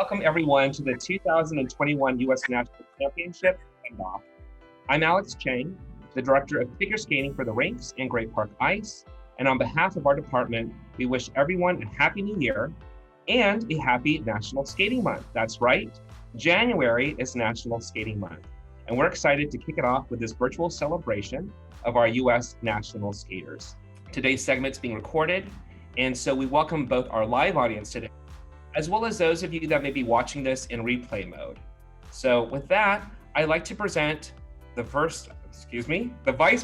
Welcome everyone to the 2021 U.S. National Championship Handoff. I'm Alex Chen, the Director of Figure Skating for the Rinks and Great Park Ice. And on behalf of our department, we wish everyone a happy new year and a happy National Skating Month. That's right, January is National Skating Month. And we're excited to kick it off with this virtual celebration of our U.S. national skaters. Today's segment's being recorded, and so we welcome both our live audience today, as well as those of you that may be watching this in replay mode. So with that, I'd like to present the Vice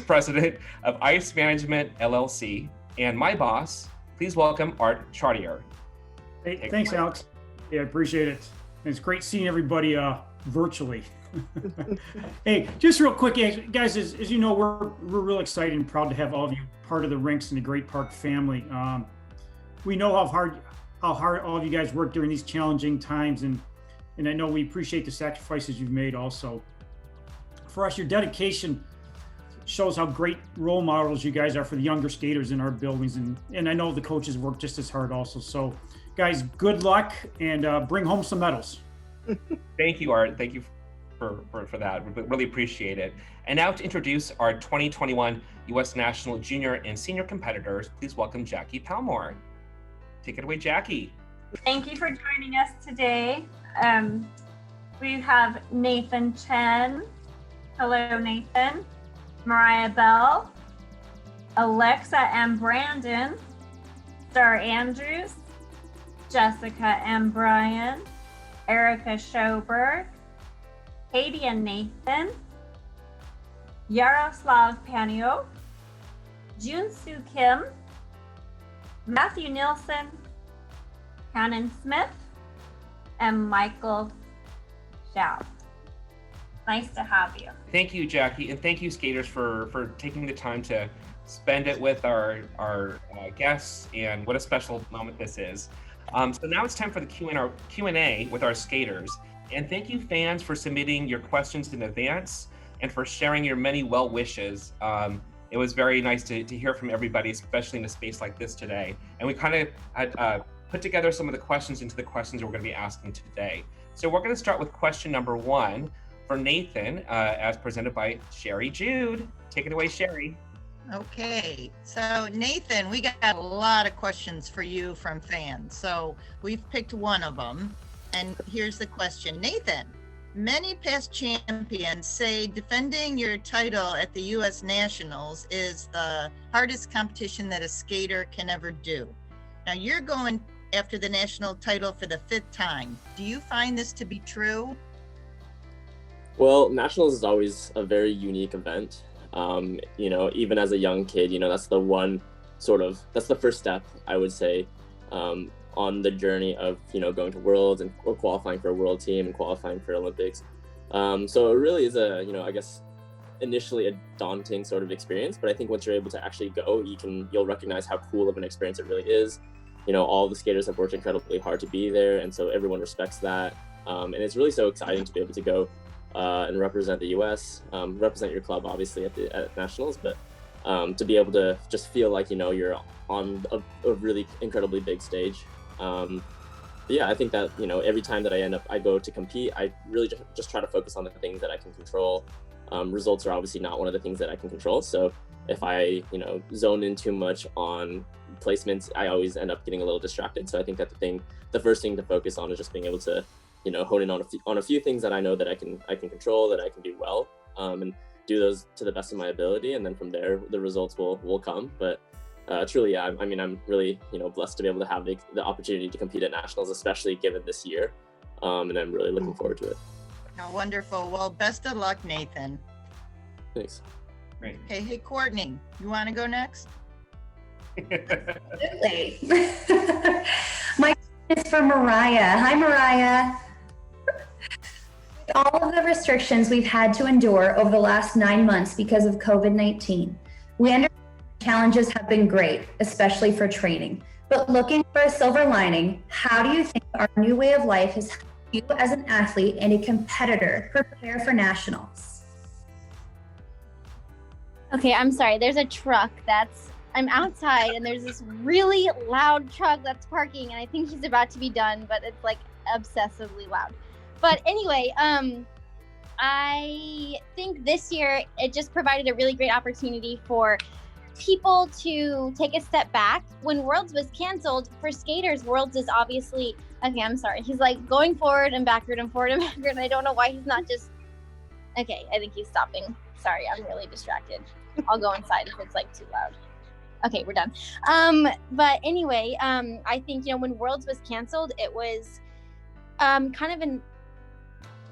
President of Ice Management LLC, and my boss. Please welcome Art Chartier. Hey, thanks, Alex. Yeah, I appreciate it. And it's great seeing everybody virtually. Hey, just real quick, guys, as you know, we're real excited and proud to have all of you part of the Rinks and the Great Park family. We know how hard all of you guys work during these challenging times, and I know we appreciate the sacrifices you've made also. For us, your dedication shows how great role models you guys are for the younger skaters in our buildings, and I know the coaches work just as hard also. So guys, good luck, and bring home some medals. Thank you, Art. Thank you for that. We really appreciate it. And now to introduce our 2021 U.S. National Junior and Senior competitors, please welcome Jackie Palmore. Take it away, Jackie. Thank you for joining us today. We have Nathan Chen. Hello, Nathan. Mariah Bell. Alexa M. Brandon. Starr Andrews. Jessica M. Bryan. Erica Sjoberg. Katie and Nathan. Yaro Paniot. Joonsoo Kim. Matthew Nielsen, Kanon Smith, and Michael Xiao. Nice to have you. Thank you, Jackie, and thank you, skaters, for taking the time to spend it with our guests, and what a special moment this is. So now it's time for the Q&A with our skaters. And thank you, fans, for submitting your questions in advance and for sharing your many well wishes. It was very nice to hear from everybody, especially in a space like this today. And we kind of had put together some of the questions into the questions we're going to be asking today. So we're going to start with question number 1 for Nathan, as presented by Sherry Jude. Take it away, Sherry. Okay, so Nathan, we got a lot of questions for you from fans. So we've picked one of them, and here's the question. Nathan, many past champions say defending your title at the U.S. Nationals is the hardest competition that a skater can ever do. Now you're going after the national title for the 5th time. Do you find this to be true? Well, Nationals is always a very unique event. Even as a young kid, that's the first step, I would say, on the journey of, going to Worlds and qualifying for a world team and qualifying for Olympics. So it really is initially a daunting sort of experience, but I think once you're able to actually go, you'll recognize how cool of an experience it really is. All the skaters have worked incredibly hard to be there, and so everyone respects that. And it's really so exciting to be able to go and represent the U.S., represent your club, obviously, at Nationals, but to be able to just feel like, you're on a really incredibly big stage. I think that, every time that I go to compete, I really just try to focus on the things that I can control. Results are obviously not one of the things that I can control. So if I, zone in too much on placements, I always end up getting a little distracted. So I think that the first thing to focus on is just being able to, hone in on a few things that I know that I can control, that I can do well, and do those to the best of my ability. And then from there, the results will come. But truly, yeah, I'm really, blessed to be able to have the opportunity to compete at Nationals, especially given this year. And I'm really looking forward to it. Oh, wonderful. Well, best of luck, Nathan. Thanks. Great. Okay, hey, Courtney, you want to go next? Absolutely. My question is for Mariah. Hi, Mariah. All of the restrictions we've had to endure over the last 9 months because of COVID-19, we understand challenges have been great, especially for training. But looking for a silver lining, how do you think our new way of life has helped you as an athlete and a competitor prepare for Nationals? Okay, I'm sorry. There's a truck I'm outside and there's this really loud truck that's parking, and I think he's about to be done, but it's like obsessively loud. But anyway, I think this year it just provided a really great opportunity for people to take a step back. When Worlds was canceled, for skaters, Worlds is obviously, okay, I'm sorry. He's like going forward and backward and forward and backward. And I don't know why he's not just, okay, I think he's stopping. Sorry, I'm really distracted. I'll go inside if it's like too loud. Okay, we're done. But anyway, I think, when Worlds was canceled, it was kind of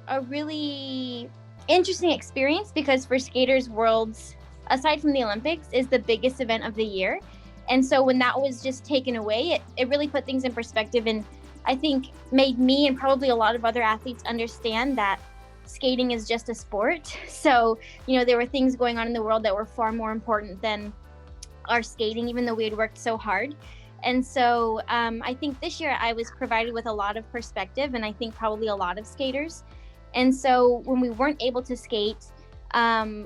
a really interesting experience, because for skaters, Worlds, aside from the Olympics, is the biggest event of the year. And so when that was just taken away, it really put things in perspective, and I think made me and probably a lot of other athletes understand that skating is just a sport. So, there were things going on in the world that were far more important than our skating, even though we had worked so hard. And so I think this year I was provided with a lot of perspective, and I think probably a lot of skaters. And so when we weren't able to skate, I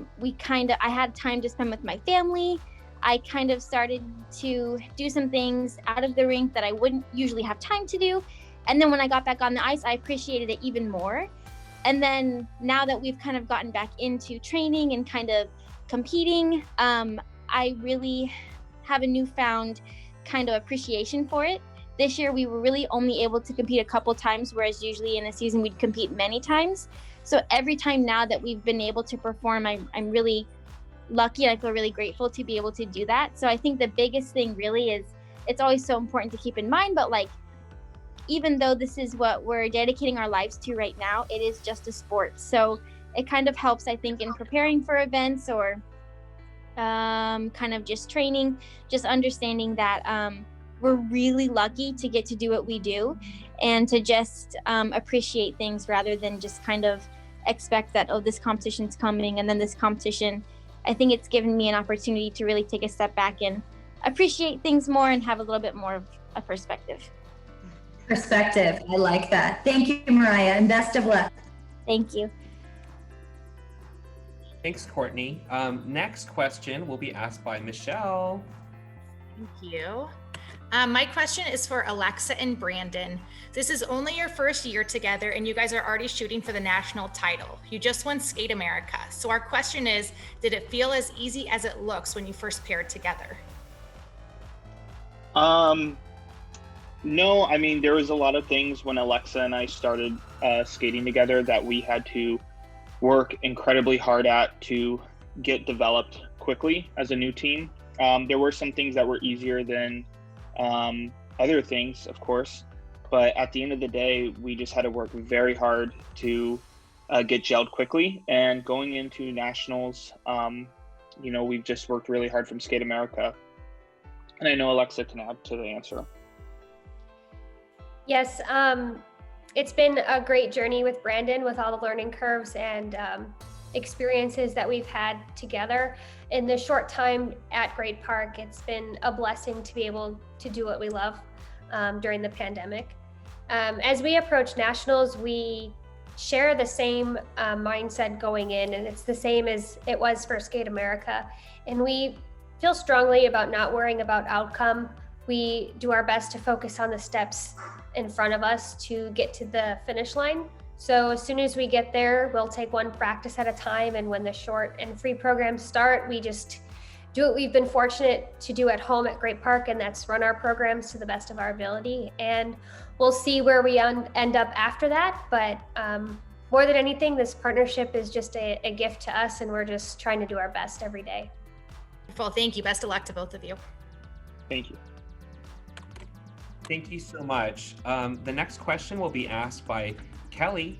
had time to spend with my family. I kind of started to do some things out of the rink that I wouldn't usually have time to do. And then when I got back on the ice, I appreciated it even more. And then now that we've kind of gotten back into training and kind of competing, I really have a newfound kind of appreciation for it. This year, we were really only able to compete a couple times, whereas usually in a season, we'd compete many times. So every time now that we've been able to perform, I'm really lucky, and I feel really grateful to be able to do that. So I think the biggest thing really is, it's always so important to keep in mind, but like, even though this is what we're dedicating our lives to right now, it is just a sport. So it kind of helps, I think, in preparing for events or kind of just training, just understanding that we're really lucky to get to do what we do, and to just appreciate things rather than just kind of expect that, oh, this competition's coming and then this competition. I think it's given me an opportunity to really take a step back and appreciate things more and have a little bit more of a perspective. Perspective, I like that. Thank you, Mariah, and best of luck. Thank you. Thanks, Courtney. Next question will be asked by Michelle. Thank you. My question is for Alexa and Brandon. This is only your first year together, and you guys are already shooting for the national title. You just won Skate America. So our question is, did it feel as easy as it looks when you first paired together? No, I mean, there was a lot of things when Alexa and I started skating together that we had to work incredibly hard at to get developed quickly as a new team. There were some things that were easier than other things, of course, but at the end of the day, we just had to work very hard to get gelled quickly. And going into nationals, we've just worked really hard from Skate America. And I know Alexa can add to the answer. Yes, it's been a great journey with Brandon, with all the learning curves and experiences that we've had together. In the short time at Great Park, it's been a blessing to be able to do what we love during the pandemic. As we approach nationals, we share the same mindset going in, and it's the same as it was for Skate America. And we feel strongly about not worrying about outcome. We do our best to focus on the steps in front of us to get to the finish line. So as soon as we get there, we'll take one practice at a time. And when the short and free programs start, we just do what we've been fortunate to do at home at Great Park, and that's run our programs to the best of our ability. And we'll see where we end up after that. But more than anything, this partnership is just a gift to us, and we're just trying to do our best every day. Well, thank you. Best of luck to both of you. Thank you. Thank you so much. The next question will be asked by Kelly.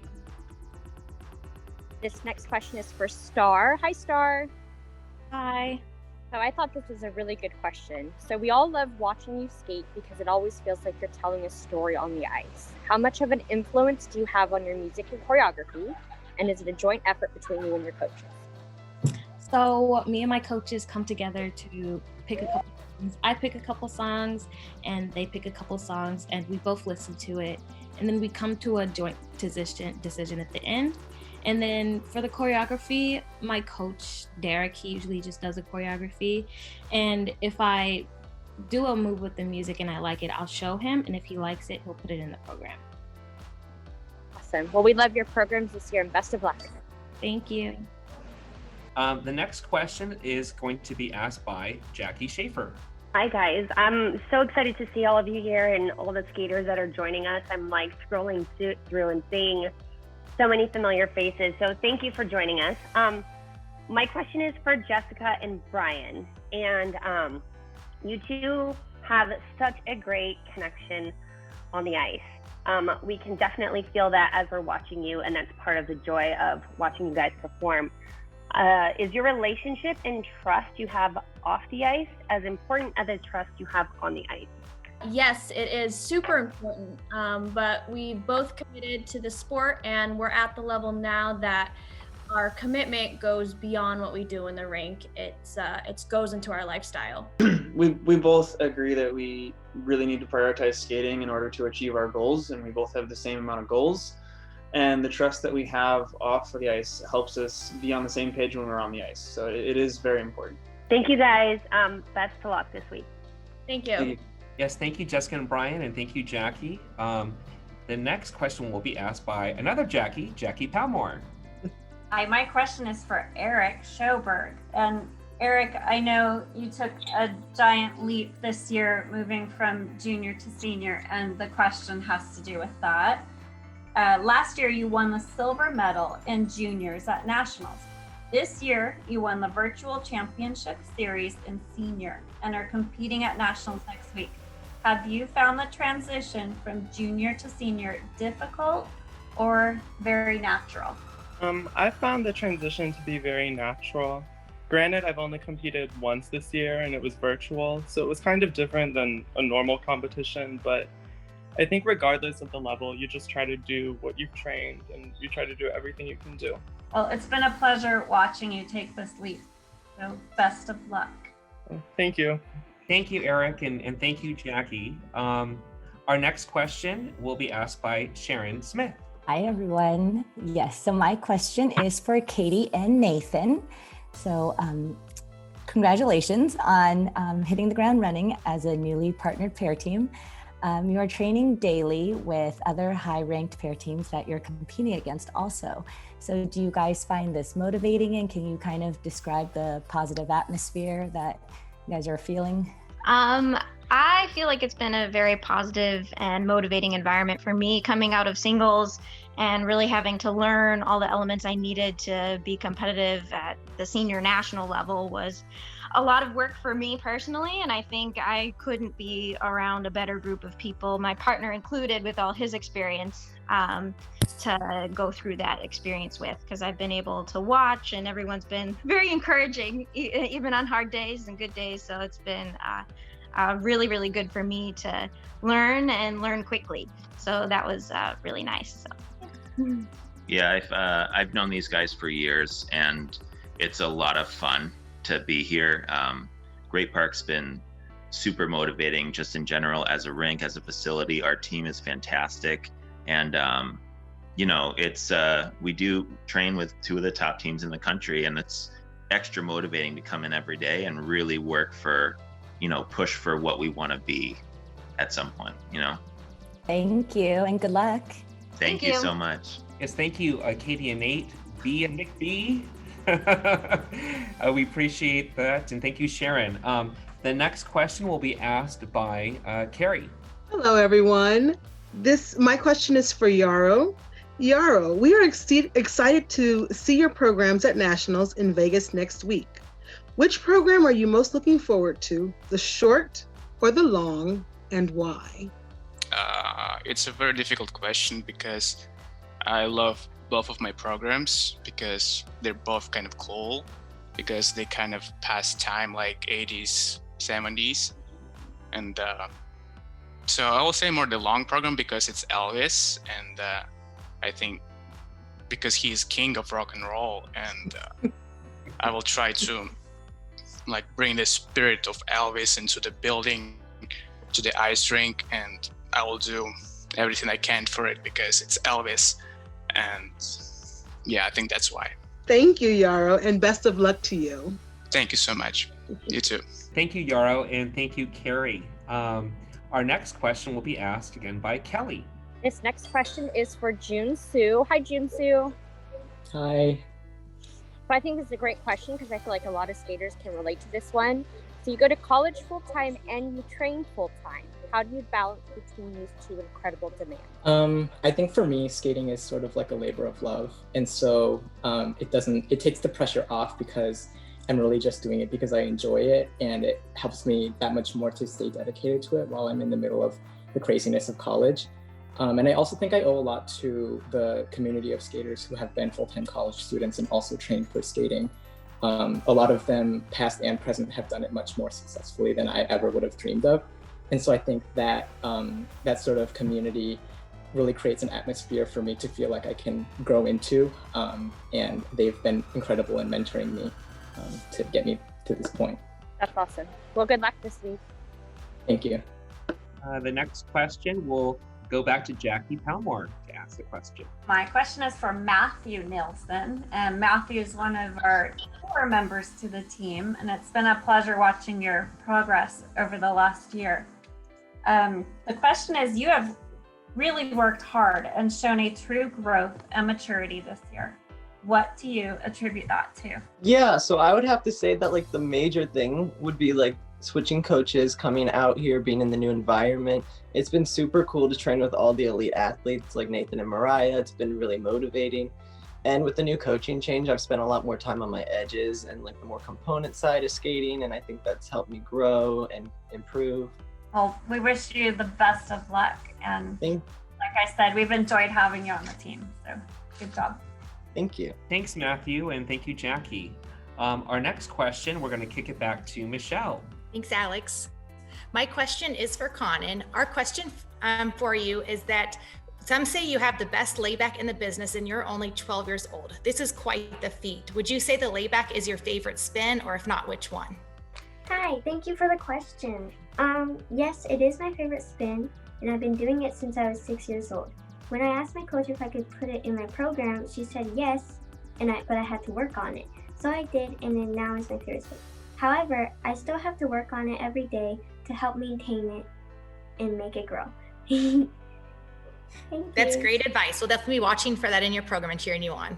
This next question is for Starr. Hi, Starr. Hi. So I thought this was a really good question. So we all love watching you skate because it always feels like you're telling a story on the ice. How much of an influence do you have on your music and choreography? And is it a joint effort between you and your coaches? So me and my coaches come together to pick a couple songs. I pick a couple songs and they pick a couple songs, and we both listen to it. And then we come to a joint decision at the end. And then for the choreography, my coach, Derek, he usually just does a choreography. And if I do a move with the music and I like it, I'll show him. And if he likes it, he'll put it in the program. Awesome. Well, we love your programs this year and best of luck. Thank you. The next question is going to be asked by Jackie Schaefer. Hi guys, I'm so excited to see all of you here and all the skaters that are joining us. I'm like scrolling through and seeing so many familiar faces. So thank you for joining us. My question is for Jessica and Brian. And you two have such a great connection on the ice. We can definitely feel that as we're watching you, and that's part of the joy of watching you guys perform. Is your relationship and trust you have off the ice as important as the trust you have on the ice? Yes, it is super important, but we both committed to the sport, and we're at the level now that our commitment goes beyond what we do in the rink. It goes into our lifestyle. We both agree that we really need to prioritize skating in order to achieve our goals, and we both have the same amount of goals. And the trust that we have off of the ice helps us be on the same page when we're on the ice. So it is very important. Thank you guys. Best of luck this week. Thank you. Thank you. Yes, thank you, Jessica and Brian, and thank you, Jackie. The next question will be asked by another Jackie Palmore. Hi, my question is for Eric Sjoberg. And Eric, I know you took a giant leap this year moving from junior to senior, and the question has to do with that. Last year, you won the silver medal in juniors at nationals. This year, you won the virtual championship series in senior and are competing at nationals next week. Have you found the transition from junior to senior difficult or very natural? I found the transition to be very natural. Granted, I've only competed once this year and it was virtual, so it was kind of different than a normal competition, but I think regardless of the level, you just try to do what you've trained and you try to do everything you can do. Well, it's been a pleasure watching you take this leap. So best of luck. Thank you. Thank you, Eric, and thank you, Jackie. Our next question will be asked by Sharon Smith. Hi, everyone. Yes, so my question is for Katie and Nathan. So congratulations on hitting the ground running as a newly partnered pair team. You are training daily with other high-ranked pair teams that you're competing against also. So do you guys find this motivating, and can you kind of describe the positive atmosphere that you guys are feeling? I feel like it's been a very positive and motivating environment for me coming out of singles and really having to learn all the elements I needed to be competitive at the senior national level was a lot of work for me personally, and I think I couldn't be around a better group of people, my partner included, with all his experience to go through that experience with, because I've been able to watch and everyone's been very encouraging, even on hard days and good days. So it's been really, really good for me to learn and learn quickly. So that was really nice. So. Yeah, I've known these guys for years, and it's a lot of fun to be here. Great Park's been super motivating just in general as a rink, as a facility. Our team is fantastic, and you know, it's we do train with two of the top teams in the country, and it's extra motivating to come in every day and really work for, you know, push for what we want to be at some point, you know. Thank you, and good luck. Thank you so much. Yes, thank you, Katie and Nate, B and McBeath. We appreciate that, and thank you, Sharon. The next question will be asked by Carrie. Hello, everyone. My question is for Yaro. Yaro, we are excited to see your programs at Nationals in Vegas next week. Which program are you most looking forward to, the short or the long, and why? It's a very difficult question because I love both of my programs because they're both kind of cool, because they kind of pass time like 80s, 70s. And so I will say more the long program because it's Elvis, and I think because he is king of rock and roll, and I will try to like bring the spirit of Elvis into the building, to the ice rink, and I will do everything I can for it because it's Elvis. And yeah, I think that's why. Thank you, Yaro, and best of luck to you. Thank you so much. You too. Thank you, Yaro, and thank you, Carrie. Our next question will be asked again by Kelly. This next question is for Joonsoo. Hi, Joonsoo. Hi. So I think this is a great question because I feel like a lot of skaters can relate to this one. So you go to college full-time and you train full-time. How do you balance between these two incredible demands? I think for me, skating is sort of like a labor of love. And so it takes the pressure off because I'm really just doing it because I enjoy it, and it helps me that much more to stay dedicated to it while I'm in the middle of the craziness of college. And I also think I owe a lot to the community of skaters who have been full-time college students and also trained for skating. A lot of them, past and present, have done it much more successfully than I ever would have dreamed of. And so I think that that sort of community really creates an atmosphere for me to feel like I can grow into. And they've been incredible in mentoring me to get me to this point. That's awesome. Well, good luck this week. Thank you. The next question will go back to Jackie Palmore to ask the question. My question is for Matthew Nielsen, and Matthew is one of our core members to the team, and it's been a pleasure watching your progress over the last year. The question is, you have really worked hard and shown a true growth and maturity this year. What do you attribute that to? Yeah, so I would have to say that like the major thing would be like switching coaches, coming out here, being in the new environment. It's been super cool to train with all the elite athletes like Nathan and Mariah. It's been really motivating. And with the new coaching change, I've spent a lot more time on my edges and like the more component side of skating. And I think that's helped me grow and improve. Well, we wish you the best of luck. And like I said, we've enjoyed having you on the team. So good job. Thank you. Thanks, Matthew, and thank you, Jackie. Our next question, we're going to kick it back to Michelle. Thanks, Alex. My question is for Kanon. Our question for you is that some say you have the best layback in the business and you're only 12 years old. This is quite the feat. Would you say the layback is your favorite spin, or if not, which one? Hi, thank you for the question. Yes, it is my favorite spin, and I've been doing it since I was 6 years old. When I asked my coach if I could put it in my program, she said yes, but I had to work on it. So I did, and then now it's my favorite spin. However, I still have to work on it every day to help maintain it and make it grow. That's great advice. We'll definitely be watching for that in your program and cheering you on.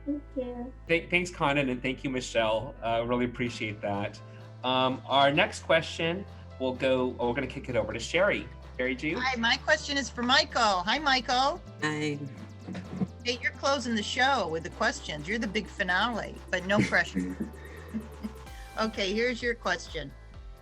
Thank you. Thanks, Kanon, and thank you, Michelle. Really appreciate that. Our next question we're going to kick it over to Sherry. Sherry G. Hi, my question is for Michael. Hi, Michael. Hi. Hey, you're closing the show with the questions. You're the big finale, but no pressure. Okay, here's your question.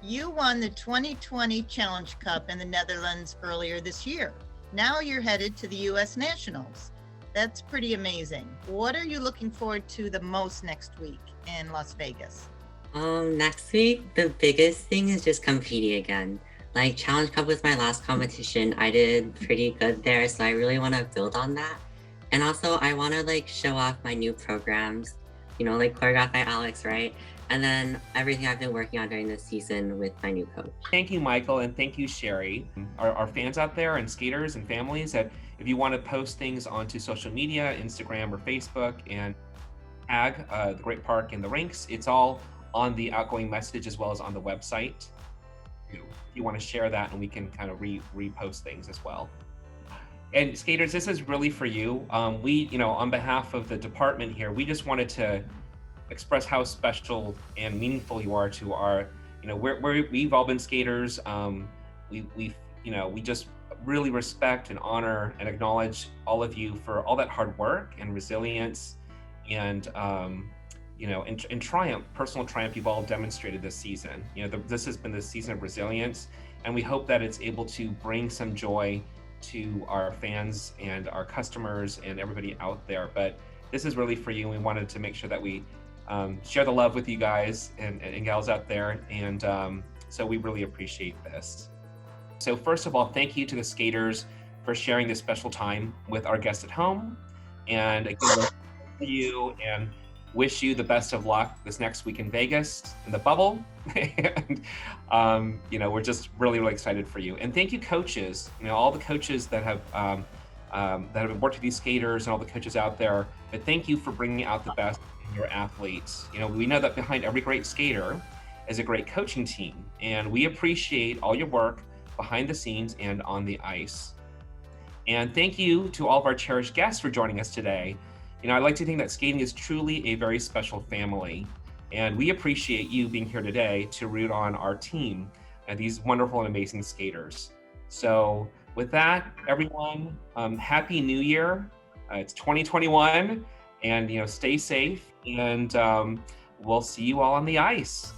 You won the 2020 Challenge Cup in the Netherlands earlier this year. Now you're headed to the US Nationals. That's pretty amazing. What are you looking forward to the most next week in Las Vegas? Next week, the biggest thing is just competing again. Like Challenge Cup was my last competition. I did pretty good there, so I really want to build on that. And also I want to like show off my new programs, you know, like choreographed by Alex, right? And then everything I've been working on during this season with my new coach. Thank you, Michael, and thank you, Sherry. Our fans out there and skaters and families, that if you want to post things onto social media, Instagram or Facebook, and tag the Great Park and the Rinks, it's all on the outgoing message as well as on the website. If you want to share that, and we can kind of repost things as well. And skaters, this is really for you. We, on behalf of the department here, we just wanted to express how special and meaningful you are to our, we've all been skaters. We just really respect and honor and acknowledge all of you for all that hard work and resilience and, and triumph, personal triumph you've all demonstrated this season. This has been the season of resilience, and we hope that it's able to bring some joy to our fans and our customers and everybody out there. But this is really for you, and we wanted to make sure that we share the love with you guys and gals out there. And so we really appreciate this. So first of all, thank you to the skaters for sharing this special time with our guests at home. And again, thank you and wish you the best of luck this next week in Vegas in the bubble. And we're just really, really excited for you. And thank you, coaches. All the coaches that have worked with these skaters and all the coaches out there. But thank you for bringing out the best in your athletes. We know that behind every great skater is a great coaching team, and we appreciate all your work behind the scenes and on the ice. And thank you to all of our cherished guests for joining us today. You know, I'd like to think that skating is truly a very special family. And we appreciate you being here today to root on our team and these wonderful and amazing skaters. So with that, everyone, Happy New Year. It's 2021, and stay safe, and we'll see you all on the ice.